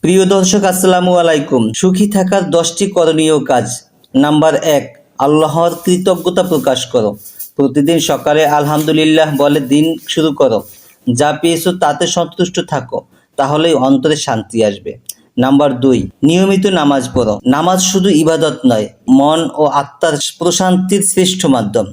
প্রিয় দর্শক, আসসালামু আলাইকুম। সুখী থাকার 10টি করণীয় কাজ। নাম্বার 1, আল্লাহর কৃতজ্ঞতা প্রকাশ করো। প্রতিদিন সকালে আলহামদুলিল্লাহ বলে দিন শুরু করো। যা পেয়েছো তাতে সন্তুষ্ট থাকো, তাহলেই অন্তরে শান্তি আসবে। নাম্বার 2, নিয়মিত নামাজ পড়ো। নামাজ শুধু ইবাদত নয়, মন ও আত্মার প্রশান্তির শ্রেষ্ঠ মাধ্যম।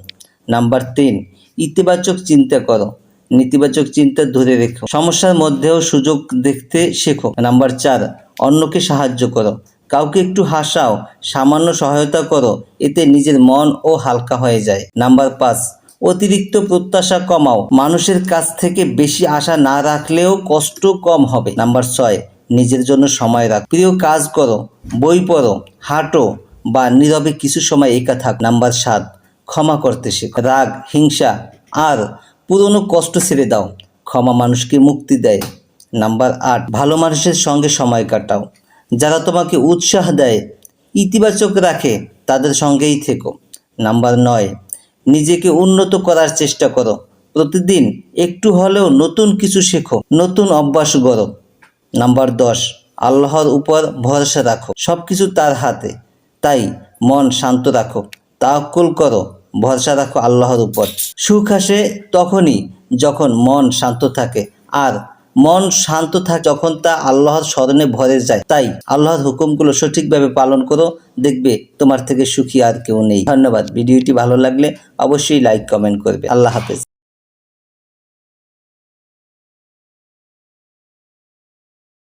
নাম্বার 3, ইতিবাচক চিন্তা করো। নেতিবাচক চিন্তা ধরে রেখো। সমস্যার মধ্যেও সুযোগ দেখতে শেখো। নাম্বার 4, অন্যকে সাহায্য করো। কাউকে একটু হাসাও, সামান্য সহায়তা করো, এতে নিজের মন ও হালকা হয়ে যায়। নাম্বার 5, অতিরিক্ত প্রত্যাশা কমাও। মানুষের কাছ থেকে বেশি আশা না রাখলেও কষ্ট কম হবে। নাম্বার 6, নিজের জন্য সময় রাখ। প্রিয় কাজ করো, বই পড়ো, হাঁটো বা নীরবে কিছু সময় একা থাক। নাম্বার 7, ক্ষমা করতে শেখো। রাগ, হিংসা আর পুরনো কষ্ট ছেড়ে দাও। ক্ষমা মানুষকে মুক্তি দেয়। নাম্বার 8, ভালো মানুষের সঙ্গে সময় কাটাও। যারা তোমাকে উৎসাহ দেয়, ইতিবাচক রাখে, তাদের সঙ্গেই থেকো। নাম্বার 9, নিজেকে উন্নত করার চেষ্টা করো। প্রতিদিন একটু হলেও নতুন কিছু শেখো, নতুন অভ্যাস গড়ো। নাম্বার 10, আল্লাহর উপর ভরসা রাখো। সব কিছু তার হাতে, তাই মন শান্ত রাখো, তাওয়াক্কুল করো, ভরসা রাখো আল্লাহর উপর। সুখ আসে তখনই যখন মন শান্ত থাকে, আর মন শান্ত থাকে যখন তা আল্লাহর স্মরণে ভরে যায়। তাই আল্লাহর হুকুমগুলো সঠিকভাবে পালন করো, দেখবে তোমার থেকে সুখী আর কেউ নেই। ধন্যবাদ। ভিডিওটি ভালো লাগলে অবশ্যই লাইক কমেন্ট করবে। আল্লাহ হাফেজ।